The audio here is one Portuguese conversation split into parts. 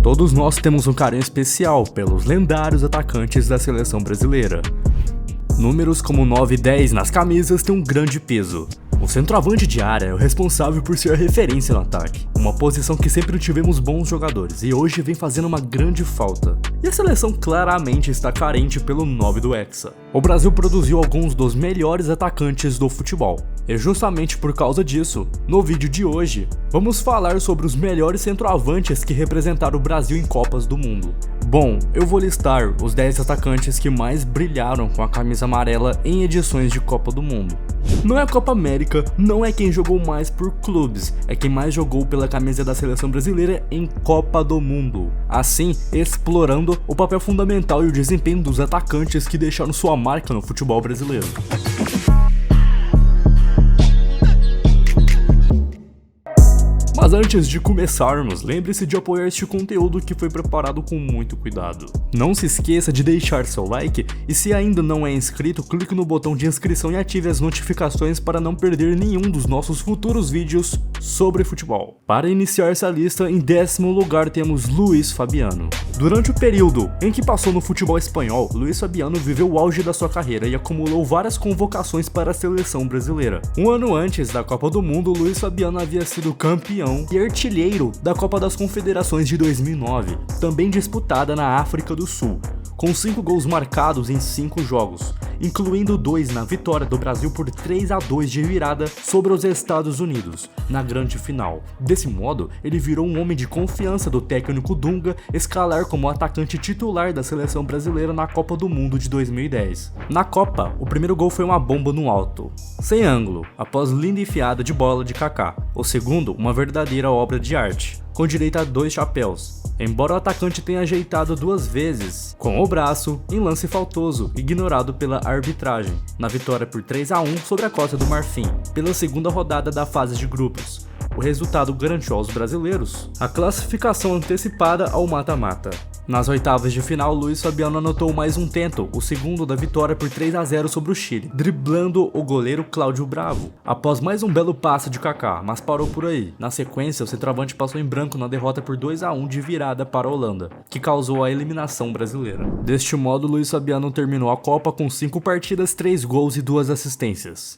Todos nós temos um carinho especial pelos lendários atacantes da seleção brasileira. Números como 9 e 10 nas camisas têm um grande peso. O centroavante de área é o responsável por ser a referência no ataque, uma posição que sempre tivemos bons jogadores e hoje vem fazendo uma grande falta. E a seleção claramente está carente pelo 9 do Hexa. O Brasil produziu alguns dos melhores atacantes do futebol. E justamente por causa disso, no vídeo de hoje, vamos falar sobre os melhores centroavantes que representaram o Brasil em Copas do Mundo. Bom, eu vou listar os 10 atacantes que mais brilharam com a camisa amarela em edições de Copa do Mundo. Não é a Copa América, não é quem jogou mais por clubes, é quem mais jogou pela camisa da seleção brasileira em Copa do Mundo. Assim, explorando o papel fundamental e o desempenho dos atacantes que deixaram sua marca no futebol brasileiro. Mas antes de começarmos, lembre-se de apoiar este conteúdo que foi preparado com muito cuidado. Não se esqueça de deixar seu like e se ainda não é inscrito, clique no botão de inscrição e ative as notificações para não perder nenhum dos nossos futuros vídeos sobre futebol. Para iniciar essa lista, em 10º lugar temos Luiz Fabiano. Durante o período em que passou no futebol espanhol, Luiz Fabiano viveu o auge da sua carreira e acumulou várias convocações para a seleção brasileira. Um ano antes da Copa do Mundo, Luiz Fabiano havia sido campeão e artilheiro da Copa das Confederações de 2009, também disputada na África do Sul, com 5 gols marcados em 5 jogos, incluindo 2 na vitória do Brasil por 3-2 de virada sobre os Estados Unidos, na grande final. Desse modo, ele virou um homem de confiança do técnico Dunga escalar como atacante titular da seleção brasileira na Copa do Mundo de 2010. Na Copa, o primeiro gol foi uma bomba no alto, sem ângulo, após linda enfiada de bola de Kaká. O segundo, uma verdadeira obra de arte, com direito a 2 chapéus. Embora o atacante tenha ajeitado 2 vezes com o braço em lance faltoso, ignorado pela arbitragem, na vitória por 3-1 sobre a Costa do Marfim, pela segunda rodada da fase de grupos. O resultado garantiu aos brasileiros a classificação antecipada ao mata-mata. Nas oitavas de final, Luiz Fabiano anotou mais um tento, o segundo da vitória por 3-0 sobre o Chile, driblando o goleiro Cláudio Bravo, após mais um belo passe de Kaká, mas parou por aí. Na sequência, o centroavante passou em branco na derrota por 2-1 de virada para a Holanda, que causou a eliminação brasileira. Deste modo, Luiz Fabiano terminou a Copa com 5 partidas, 3 gols e 2 assistências.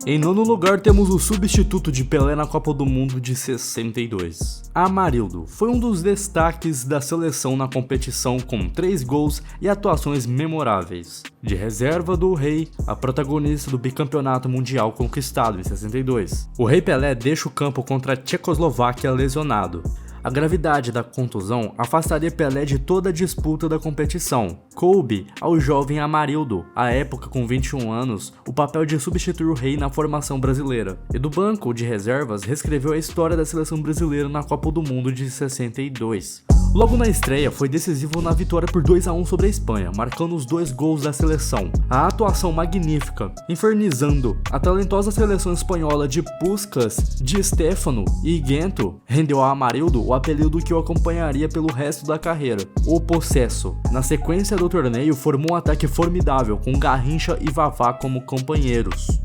Em 9º lugar temos o substituto de Pelé na Copa do Mundo de 62. Amarildo foi um dos destaques da seleção na competição com 3 gols e atuações memoráveis. De reserva do Rei, a protagonista do bicampeonato mundial conquistado em 62. O Rei Pelé deixa o campo contra a Tchecoslováquia lesionado. A gravidade da contusão afastaria Pelé de toda a disputa da competição. Coube ao jovem Amarildo, à época com 21 anos, o papel de substituir o Rei na formação brasileira. E do banco de reservas reescreveu a história da seleção brasileira na Copa do Mundo de 62. Logo na estreia, foi decisivo na vitória por 2-1 sobre a Espanha, marcando os 2 gols da seleção. A atuação magnífica, infernizando a talentosa seleção espanhola de Puskás, Di Stéfano e Guento, rendeu a Amarildo o apelido que o acompanharia pelo resto da carreira, o Possesso. Na sequência do torneio, formou um ataque formidável, com Garrincha e Vavá como companheiros.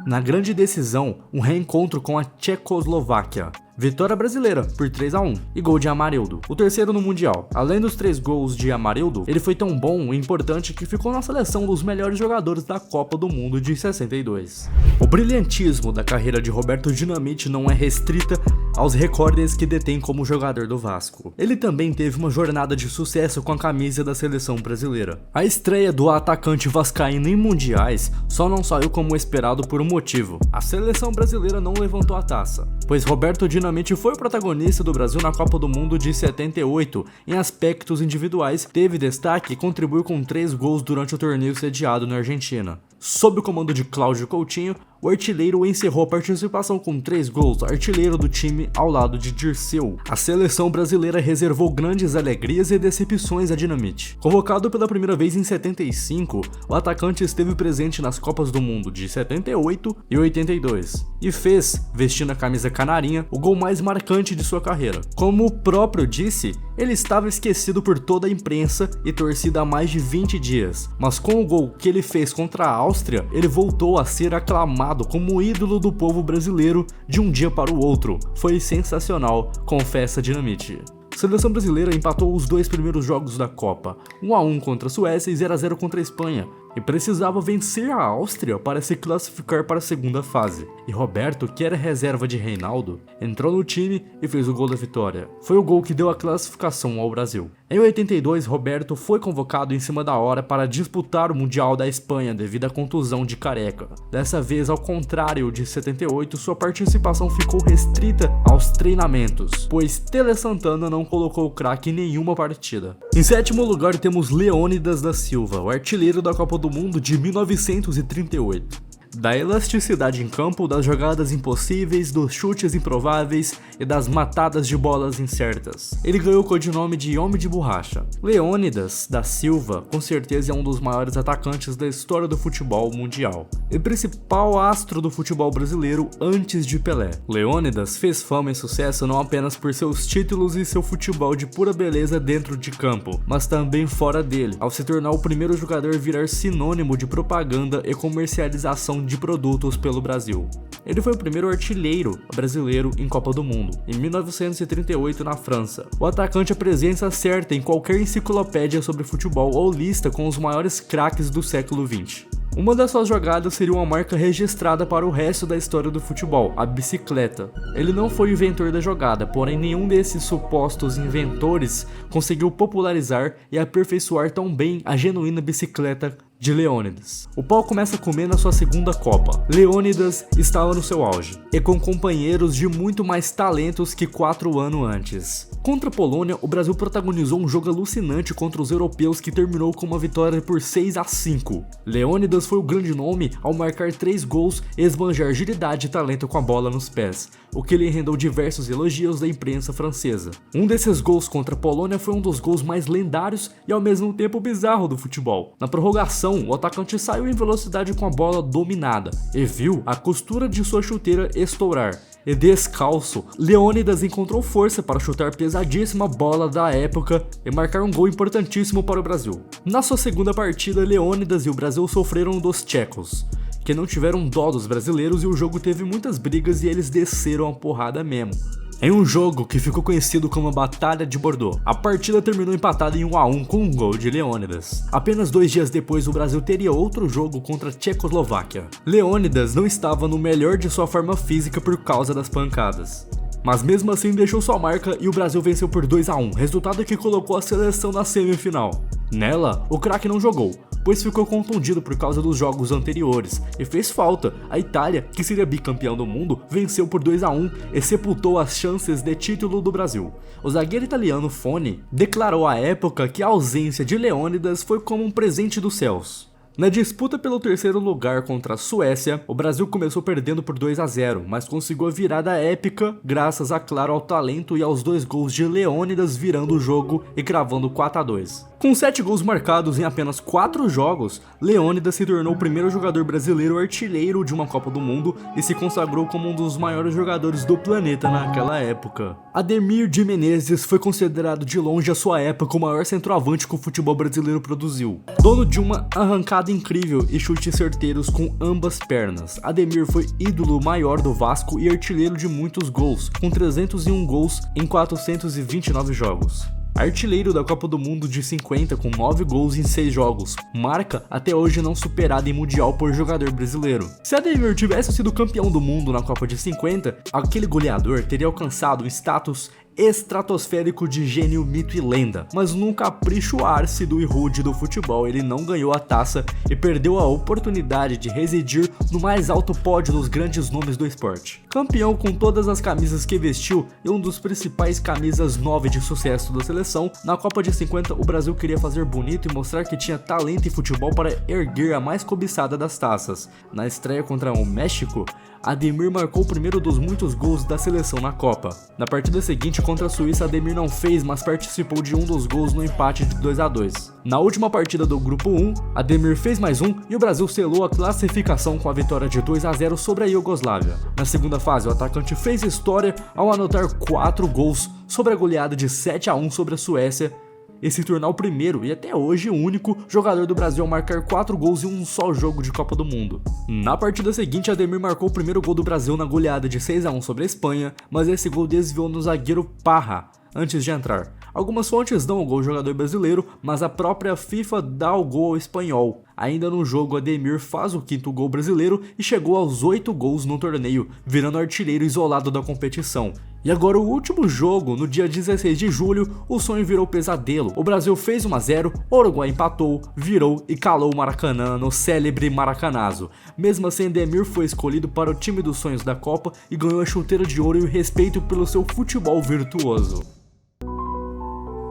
Na grande decisão, um reencontro com a Tchecoslováquia. Vitória brasileira por 3-1 e gol de Amarildo, o terceiro no Mundial. Além dos 3 gols de Amarildo, ele foi tão bom e importante que ficou na seleção dos melhores jogadores da Copa do Mundo de 62. O brilhantismo da carreira de Roberto Dinamite não é restrita aos recordes que detém como jogador do Vasco. Ele também teve uma jornada de sucesso com a camisa da seleção brasileira. A estreia do atacante vascaíno em mundiais só não saiu como esperado por um motivo: a seleção brasileira não levantou a taça, pois Roberto Dinamite foi o protagonista do Brasil na Copa do Mundo de 78. Em aspectos individuais, teve destaque e contribuiu com 3 gols durante o torneio sediado na Argentina. Sob o comando de Cláudio Coutinho, o artilheiro encerrou a participação com 3 gols, artilheiro do time ao lado de Dirceu. A seleção brasileira reservou grandes alegrias e decepções a Dinamite. Convocado pela primeira vez em 75, o atacante esteve presente nas Copas do Mundo de 78 e 82 e fez, vestindo a camisa canarinha, o gol mais marcante de sua carreira. Como o próprio disse, ele estava esquecido por toda a imprensa e torcida há mais de 20 dias, mas com o gol que ele fez contra a Áustria, ele voltou a ser aclamado como ídolo do povo brasileiro de um dia para o outro. Foi sensacional, confessa Dinamite. A seleção brasileira empatou os 2 primeiros jogos da Copa, 1-1 contra a Suécia e 0-0 contra a Espanha, e precisava vencer a Áustria para se classificar para a segunda fase. E Roberto, que era reserva de Reinaldo, entrou no time e fez o gol da vitória. Foi o gol que deu a classificação ao Brasil. Em 82, Roberto foi convocado em cima da hora para disputar o Mundial da Espanha devido à contusão de Careca. Dessa vez, ao contrário de 78, sua participação ficou restrita aos treinamentos, pois Tele Santana não colocou o craque em nenhuma partida. Em sétimo lugar temos Leônidas da Silva, o artilheiro da Copa do Mundo de 1938. Da elasticidade em campo, das jogadas impossíveis, dos chutes improváveis e das matadas de bolas incertas. Ele ganhou o codinome de Homem de Borracha. Leônidas da Silva, com certeza é um dos maiores atacantes da história do futebol mundial, e principal astro do futebol brasileiro antes de Pelé. Leônidas fez fama e sucesso não apenas por seus títulos e seu futebol de pura beleza dentro de campo, mas também fora dele, ao se tornar o primeiro jogador a virar sinônimo de propaganda e comercialização de produtos pelo Brasil. Ele foi o primeiro artilheiro brasileiro em Copa do Mundo, em 1938 na França. O atacante é presença certa em qualquer enciclopédia sobre futebol ou lista com os maiores craques do século XX. Uma das suas jogadas seria uma marca registrada para o resto da história do futebol, a bicicleta. Ele não foi o inventor da jogada, porém nenhum desses supostos inventores conseguiu popularizar e aperfeiçoar tão bem a genuína bicicleta de Leônidas. O pau começa a comer na sua segunda Copa. Leônidas estava no seu auge, e com companheiros de muito mais talentos que 4 anos antes. Contra a Polônia, o Brasil protagonizou um jogo alucinante contra os europeus que terminou com uma vitória por 6-5. Leônidas foi o grande nome ao marcar 3 gols e esbanjar agilidade e talento com a bola nos pés, o que lhe rendeu diversos elogios da imprensa francesa. Um desses gols contra a Polônia foi um dos gols mais lendários e ao mesmo tempo bizarro do futebol. Na prorrogação, o atacante saiu em velocidade com a bola dominada e viu a costura de sua chuteira estourar. E descalço, Leônidas encontrou força para chutar a pesadíssima bola da época e marcar um gol importantíssimo para o Brasil. Na sua segunda partida, Leônidas e o Brasil sofreram dos tchecos, que não tiveram dó dos brasileiros, e o jogo teve muitas brigas e eles desceram a porrada mesmo. Em um jogo que ficou conhecido como a Batalha de Bordeaux, a partida terminou empatada em 1-1 com um gol de Leônidas. Apenas 2 dias depois, o Brasil teria outro jogo contra a Tchecoslováquia. Leônidas não estava no melhor de sua forma física por causa das pancadas, mas mesmo assim deixou sua marca e o Brasil venceu por 2-1, resultado que colocou a seleção na semifinal. Nela, o craque não jogou, pois ficou contundido por causa dos jogos anteriores e fez falta. A Itália, que seria bicampeão do mundo, venceu por 2-1 e sepultou as chances de título do Brasil. O zagueiro italiano Foni declarou à época que a ausência de Leônidas foi como um presente dos céus. Na disputa pelo terceiro lugar contra a Suécia, o Brasil começou perdendo por 2-0, mas conseguiu a virada épica graças, a claro, ao talento e aos 2 gols de Leônidas virando o jogo e cravando 4-2. Com 7 gols marcados em apenas 4 jogos, Leônidas se tornou o primeiro jogador brasileiro artilheiro de uma Copa do Mundo e se consagrou como um dos maiores jogadores do planeta naquela época. Ademir de Menezes foi considerado de longe à sua época o maior centroavante que o futebol brasileiro produziu. Dono de uma arrancada incrível e chutes certeiros com ambas pernas, Ademir foi ídolo maior do Vasco e artilheiro de muitos gols, com 301 gols em 429 jogos. Artilheiro da Copa do Mundo de 50 com 9 gols em 6 jogos, marca até hoje não superada em mundial por jogador brasileiro. Se Ademir tivesse sido campeão do mundo na Copa de 50, aquele goleador teria alcançado o status estratosférico de gênio, mito e lenda, mas num capricho ácido e rude do futebol ele não ganhou a taça e perdeu a oportunidade de residir no mais alto pódio dos grandes nomes do esporte. Campeão com todas as camisas que vestiu e um dos principais camisas 9 de sucesso da seleção, na Copa de 50 o Brasil queria fazer bonito e mostrar que tinha talento e futebol para erguer a mais cobiçada das taças. Na estreia contra o México, Ademir marcou o primeiro dos muitos gols da seleção na Copa. Na partida seguinte contra a Suíça, Ademir não fez, mas participou de um dos gols no empate de 2-2. Na última partida do grupo 1, Ademir fez mais um e o Brasil selou a classificação com a vitória de 2-0 sobre a Iugoslávia. Na segunda fase, o atacante fez história ao anotar 4 gols sobre a goleada de 7-1 sobre a Suécia e se tornar o primeiro e até hoje o único jogador do Brasil a marcar 4 gols em um só jogo de Copa do Mundo. Na partida seguinte, Ademir marcou o primeiro gol do Brasil na goleada de 6-1 sobre a Espanha, mas esse gol desviou no zagueiro Parra, antes de entrar. Algumas fontes dão o gol ao jogador brasileiro, mas a própria FIFA dá o gol ao espanhol. Ainda no jogo, Ademir faz o 5º gol brasileiro e chegou aos 8 gols no torneio, virando artilheiro isolado da competição. E agora o último jogo, no dia 16 de julho, o sonho virou pesadelo. O Brasil fez 1 a 0, o Uruguai empatou, virou e calou o Maracanã no célebre Maracanazo. Mesmo assim, Ademir foi escolhido para o time dos sonhos da Copa e ganhou a chuteira de ouro e o respeito pelo seu futebol virtuoso.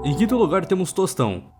Em 5º lugar temos Tostão.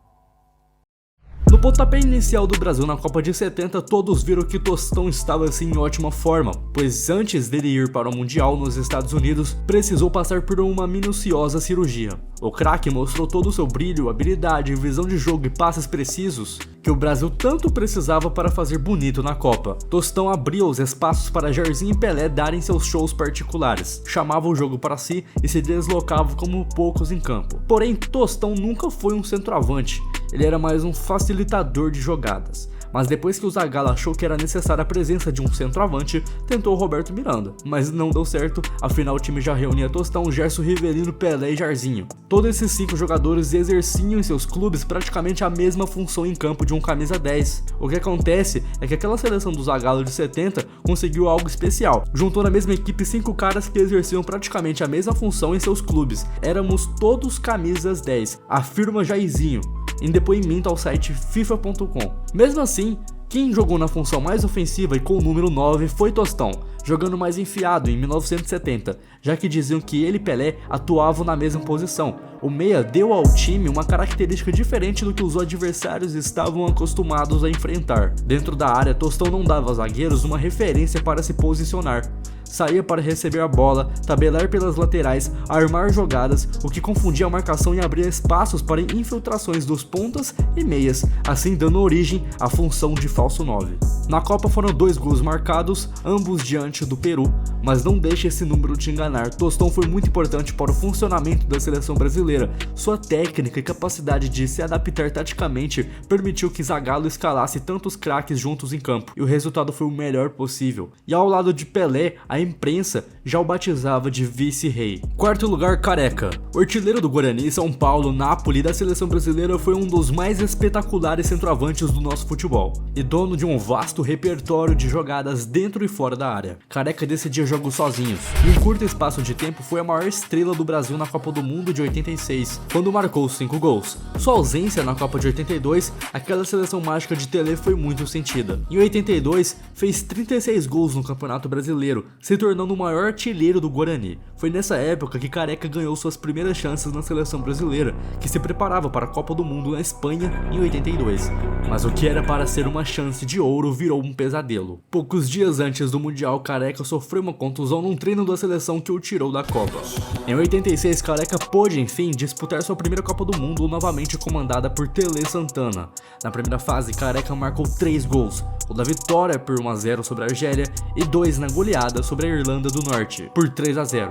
No pontapé inicial do Brasil na Copa de 70, todos viram que Tostão estava assim em ótima forma, pois antes dele ir para o Mundial nos Estados Unidos, precisou passar por uma minuciosa cirurgia. O craque mostrou todo o seu brilho, habilidade, visão de jogo e passes precisos que o Brasil tanto precisava para fazer bonito na Copa. Tostão abria os espaços para Jairzinho e Pelé darem seus shows particulares, chamava o jogo para si e se deslocava como poucos em campo. Porém, Tostão nunca foi um centroavante, ele era mais um facilitador de jogadas. Mas depois que o Zagallo achou que era necessária a presença de um centroavante, tentou o Roberto Miranda, mas não deu certo, afinal o time já reunia Tostão, Gerson, Rivelino, Pelé e Jairzinho. Todos esses 5 jogadores exerciam em seus clubes praticamente a mesma função em campo de um camisa 10. O que acontece é que aquela seleção do Zagallo de 70 conseguiu algo especial, juntou na mesma equipe 5 caras que exerciam praticamente a mesma função em seus clubes. Éramos todos camisas 10, afirma Jairzinho em depoimento ao site FIFA.com. Mesmo assim, quem jogou na função mais ofensiva e com o número 9 foi Tostão, jogando mais enfiado em 1970, já que diziam que ele e Pelé atuavam na mesma posição. O meia deu ao time uma característica diferente do que os adversários estavam acostumados a enfrentar. Dentro da área, Tostão não dava aos zagueiros uma referência para se posicionar. Saía para receber a bola, tabelar pelas laterais, armar jogadas, o que confundia a marcação e abria espaços para infiltrações dos pontas e meias, assim dando origem à função de falso 9. Na Copa foram 2 gols marcados, ambos diante do Peru, mas não deixe esse número te enganar. Tostão foi muito importante para o funcionamento da seleção brasileira. Sua técnica e capacidade de se adaptar taticamente permitiu que Zagallo escalasse tantos craques juntos em campo, e o resultado foi o melhor possível. E ao lado de Pelé, a imprensa já o batizava de vice-rei. 4º lugar, Careca. O artilheiro do Guarani, São Paulo, Napoli da seleção brasileira foi um dos mais espetaculares centroavantes do nosso futebol, e dono de um vasto repertório de jogadas dentro e fora da área. Careca decidia jogos sozinhos. Em um curto espaço de tempo foi a maior estrela do Brasil na Copa do Mundo de 86, quando marcou 5 gols. Sua ausência na Copa de 82, aquela seleção mágica de Tele, foi muito sentida. Em 82, fez 36 gols no Campeonato Brasileiro, se tornando o maior artilheiro do Guarani. Foi nessa época que Careca ganhou suas primeiras chances na seleção brasileira, que se preparava para a Copa do Mundo na Espanha em 82. Mas o que era para ser uma chance de ouro virou um pesadelo. Poucos dias antes do Mundial, Careca sofreu uma contusão num treino da seleção que o tirou da Copa. Em 86, Careca pôde, enfim, disputar sua primeira Copa do Mundo, novamente comandada por Tele Santana. Na primeira fase, Careca marcou 3 gols, o da vitória por 1 a 0 sobre a Argélia e 2 na goleada sobre a Irlanda do Norte, por 3 a 0.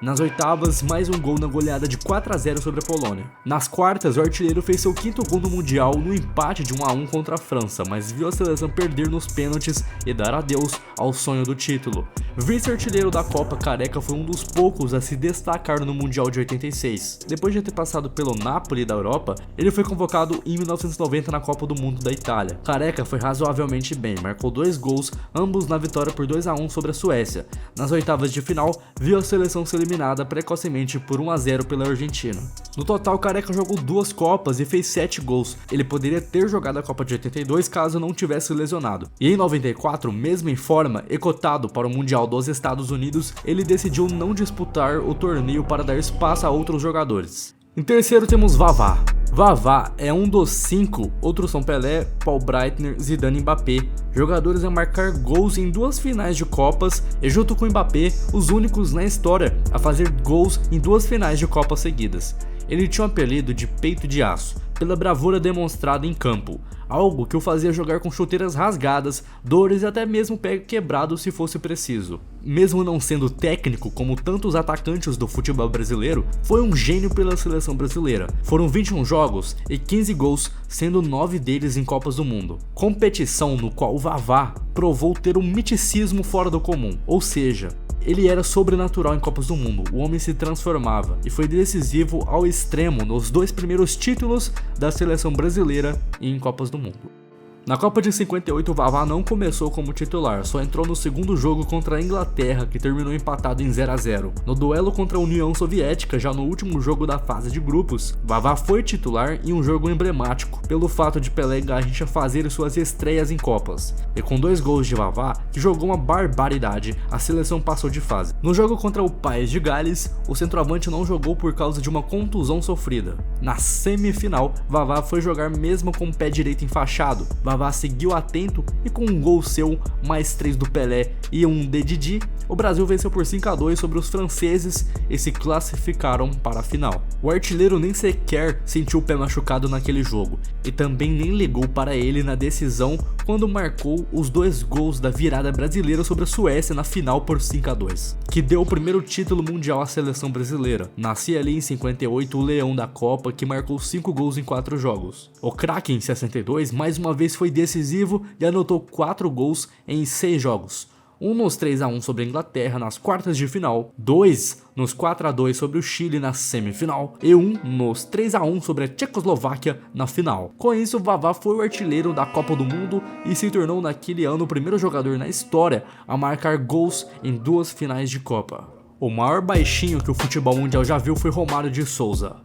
Nas oitavas, mais um gol na goleada de 4 a 0 sobre a Polônia. Nas quartas, o artilheiro fez seu 5º gol no Mundial no empate de 1 a 1 contra a França, mas viu a seleção perder nos pênaltis e dar adeus ao sonho do título. Vice-artilheiro da Copa, Careca foi um dos poucos a se destacar no Mundial de 86. Depois de ter passado pelo Napoli da Europa, ele foi convocado em 1990 na Copa do Mundo da Itália. Careca foi razoavelmente bem, marcou 2 gols, ambos na vitória por 2 a 1 sobre a Suécia. Nas oitavas de final, viu a seleção se eliminada precocemente por 1 a 0 pela Argentina. No total, Careca jogou 2 Copas e fez 7 gols. Ele poderia ter jogado a Copa de 82 caso não tivesse lesionado. E em 94, mesmo em forma e cotado para o Mundial dos Estados Unidos, ele decidiu não disputar o torneio para dar espaço a outros jogadores. Em terceiro temos Vavá. Vavá é um dos 5, outros são Pelé, Paul Breitner, Zidane e Mbappé, jogadores a marcar gols em 2 finais de Copas e, junto com Mbappé, os únicos na história a fazer gols em 2 finais de Copas seguidas. Ele tinha o apelido de Peito de Aço, pela bravura demonstrada em campo, algo que o fazia jogar com chuteiras rasgadas, dores e até mesmo pé quebrado se fosse preciso. Mesmo não sendo técnico como tantos atacantes do futebol brasileiro, foi um gênio pela seleção brasileira. Foram 21 jogos e 15 gols, sendo 9 deles em Copas do Mundo. Competição no qual o Vavá provou ter um miticismo fora do comum, ou seja, Ele era sobrenatural em Copas do Mundo, o homem se transformava e foi decisivo ao extremo nos 2 primeiros títulos da seleção brasileira em Copas do Mundo. Na Copa de 58, o Vavá não começou como titular, só entrou no segundo jogo contra a Inglaterra, que terminou empatado em 0 a 0. No duelo contra a União Soviética, já no último jogo da fase de grupos, Vavá foi titular em um jogo emblemático, pelo fato de Pelé e Garrincha fazerem suas estreias em Copas. E com 2 gols de Vavá, que jogou uma barbaridade, a seleção passou de fase. No jogo contra o País de Gales, o centroavante não jogou por causa de uma contusão sofrida. Na semifinal, Vavá foi jogar mesmo com o pé direito enfaixado. Vavá seguiu atento e com um gol seu, mais 3 do Pelé e um de Didi, o Brasil venceu por 5 a 2 sobre os franceses e se classificaram para a final. O artilheiro nem sequer sentiu o pé machucado naquele jogo e também nem ligou para ele na decisão quando marcou os 2 gols da virada brasileira sobre a Suécia na final por 5 a 2, que deu o primeiro título mundial à seleção brasileira. Nascia ali em 58 o Leão da Copa, que marcou 5 gols em 4 jogos. O craque em 62 mais uma vez foi decisivo e anotou 4 gols em 6 jogos. Um nos 3 a 1 sobre a Inglaterra nas quartas de final, 2 nos 4 a 2 sobre o Chile na semifinal e 1 nos 3 a 1 sobre a Tchecoslováquia na final. Com isso, Vavá foi o artilheiro da Copa do Mundo e se tornou naquele ano o primeiro jogador na história a marcar gols em 2 finais de Copa. O maior baixinho que o futebol mundial já viu foi Romário de Souza.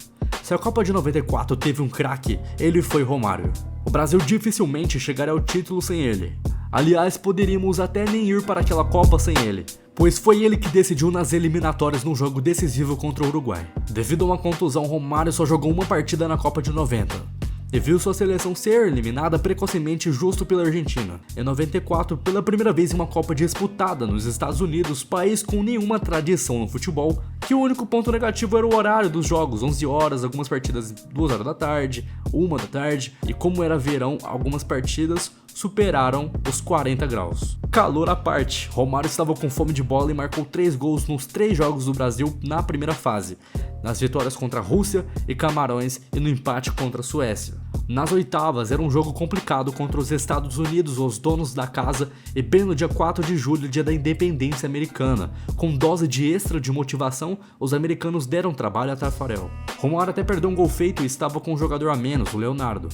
Se a Copa de 94 teve um craque, ele foi Romário. O Brasil dificilmente chegaria ao título sem ele. Aliás, poderíamos até nem ir para aquela Copa sem ele, pois foi ele que decidiu nas eliminatórias num jogo decisivo contra o Uruguai. Devido a uma contusão, Romário só jogou uma partida na Copa de 90. E viu sua seleção ser eliminada precocemente justo pela Argentina. Em 94, pela primeira vez em uma Copa disputada nos Estados Unidos, país com nenhuma tradição no futebol, que o único ponto negativo era o horário dos jogos, 11 horas, algumas partidas 2 horas da tarde, 1 da tarde, e como era verão, algumas partidas superaram os 40 graus. Calor à parte, Romário estava com fome de bola e marcou 3 gols nos 3 jogos do Brasil na primeira fase, nas vitórias contra a Rússia e Camarões e no empate contra a Suécia. Nas oitavas era um jogo complicado contra os Estados Unidos, os donos da casa, e bem no dia 4 de julho, dia da independência americana. Com dose de extra de motivação, os americanos deram trabalho a Tafarel. Romário até perdeu um gol feito e estava com um jogador a menos, o Leonardo.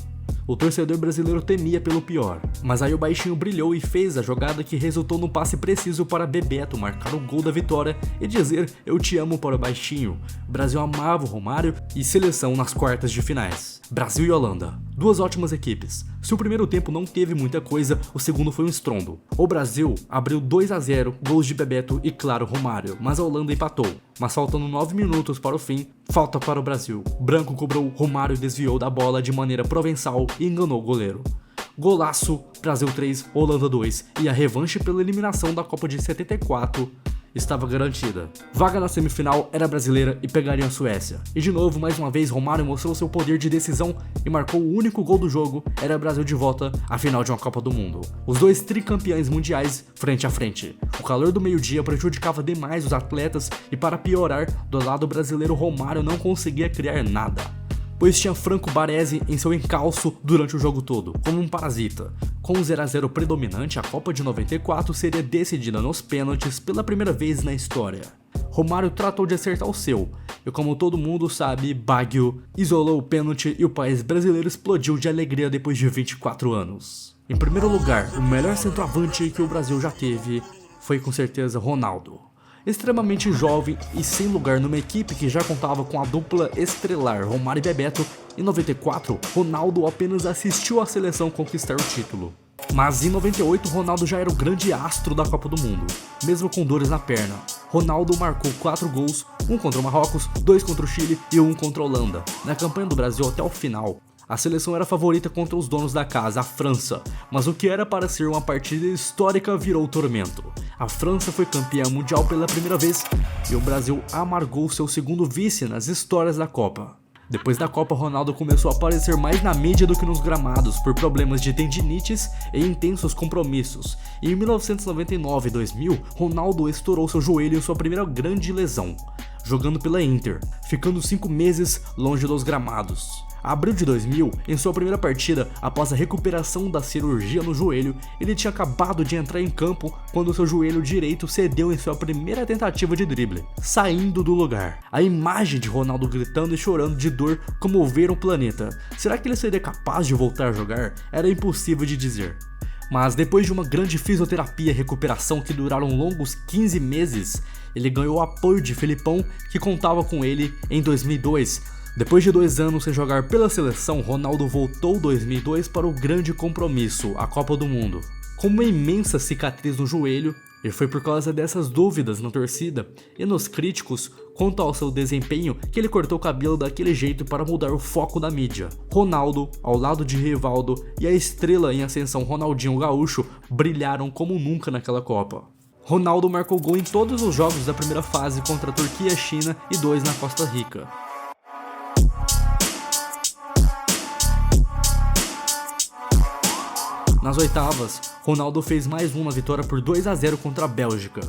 O torcedor brasileiro temia pelo pior, mas aí o baixinho brilhou e fez a jogada que resultou no passe preciso para Bebeto marcar o gol da vitória e dizer "eu te amo" para o baixinho. O Brasil amava o Romário e seleção nas quartas de finais. Brasil e Holanda, 2 ótimas equipes. Se o primeiro tempo não teve muita coisa, o segundo foi um estrondo. O Brasil abriu 2 a 0, gols de Bebeto e claro Romário, mas a Holanda empatou. Mas faltando 9 minutos para o fim, falta para o Brasil. Branco cobrou, Romário desviou da bola de maneira provençal e enganou o goleiro. Golaço, Brasil 3, Holanda 2 e a revanche pela eliminação da Copa de 74 estava garantida. Vaga na semifinal era brasileira e pegaria a Suécia. E de novo, mais uma vez, Romário mostrou seu poder de decisão e marcou o único gol do jogo. Era Brasil de volta à final de uma Copa do Mundo. Os 2 tricampeões mundiais frente a frente. O calor do meio-dia prejudicava demais os atletas e, para piorar, do lado brasileiro, Romário não conseguia criar nada, pois tinha Franco Baresi em seu encalço durante o jogo todo, como um parasita. Com o 0 a 0 predominante, a Copa de 94 seria decidida nos pênaltis pela primeira vez na história. Romário tratou de acertar o seu, e como todo mundo sabe, Baggio isolou o pênalti e o país brasileiro explodiu de alegria depois de 24 anos. Em primeiro lugar, o melhor centroavante que o Brasil já teve foi com certeza Ronaldo. Extremamente jovem e sem lugar numa equipe que já contava com a dupla estrelar Romário e Bebeto, em 94, Ronaldo apenas assistiu a seleção conquistar o título. Mas em 98, Ronaldo já era o grande astro da Copa do Mundo, mesmo com dores na perna. Ronaldo marcou 4 gols, 1 contra o Marrocos, 2 contra o Chile e 1 contra a Holanda. Na campanha do Brasil até o final, a seleção era favorita contra os donos da casa, a França, mas o que era para ser uma partida histórica virou tormento. A França foi campeã mundial pela primeira vez e o Brasil amargou seu segundo vice nas histórias da Copa. Depois da Copa, Ronaldo começou a aparecer mais na mídia do que nos gramados por problemas de tendinites e intensos compromissos. E em 1999 e 2000, Ronaldo estourou seu joelho em sua primeira grande lesão, jogando pela Inter, ficando 5 meses longe dos gramados. Abril de 2000, em sua primeira partida, após a recuperação da cirurgia no joelho, ele tinha acabado de entrar em campo quando seu joelho direito cedeu em sua primeira tentativa de drible, saindo do lugar. A imagem de Ronaldo gritando e chorando de dor comoveram o planeta. Será que ele seria capaz de voltar a jogar? Era impossível de dizer. Mas depois de uma grande fisioterapia e recuperação que duraram longos 15 meses, ele ganhou o apoio de Felipão, que contava com ele em 2002. Depois de 2 anos sem jogar pela seleção, Ronaldo voltou em 2002 para o grande compromisso, a Copa do Mundo. Com uma imensa cicatriz no joelho, e foi por causa dessas dúvidas na torcida e nos críticos quanto ao seu desempenho que ele cortou o cabelo daquele jeito para mudar o foco da mídia. Ronaldo, ao lado de Rivaldo e a estrela em ascensão Ronaldinho Gaúcho brilharam como nunca naquela Copa. Ronaldo marcou gol em todos os jogos da primeira fase contra a Turquia, China e 2 na Costa Rica. Nas oitavas, Ronaldo fez mais uma vitória por 2-0 contra a Bélgica.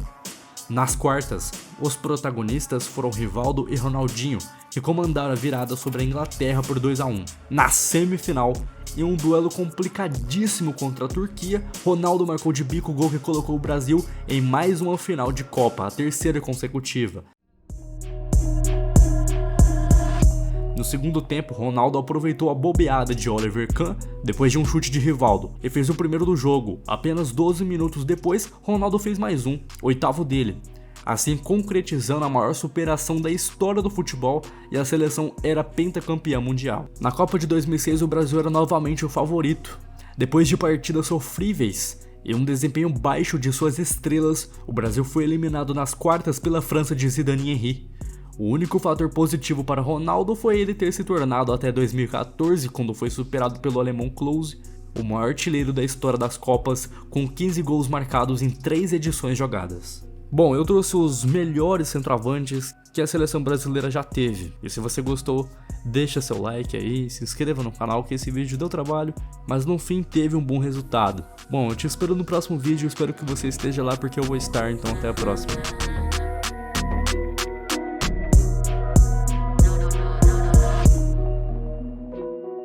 Nas quartas, os protagonistas foram Rivaldo e Ronaldinho, que comandaram a virada sobre a Inglaterra por 2-1. Na semifinal, em um duelo complicadíssimo contra a Turquia, Ronaldo marcou de bico o gol que colocou o Brasil em mais uma final de Copa, a terceira consecutiva. No segundo tempo, Ronaldo aproveitou a bobeada de Oliver Kahn depois de um chute de Rivaldo e fez o primeiro do jogo. Apenas 12 minutos depois, Ronaldo fez mais um, oitavo dele, assim concretizando a maior superação da história do futebol e a seleção era pentacampeã mundial. Na Copa de 2006, o Brasil era novamente o favorito. Depois de partidas sofríveis e um desempenho baixo de suas estrelas, o Brasil foi eliminado nas quartas pela França de Zidane e Henry. O único fator positivo para Ronaldo foi ele ter se tornado até 2014, quando foi superado pelo alemão Klose, o maior artilheiro da história das Copas, com 15 gols marcados em 3 edições jogadas. Bom, eu trouxe os melhores centroavantes que a seleção brasileira já teve. E se você gostou, deixa seu like aí, se inscreva no canal que esse vídeo deu trabalho, mas no fim teve um bom resultado. Bom, eu te espero no próximo vídeo, espero que você esteja lá porque eu vou estar, então até a próxima.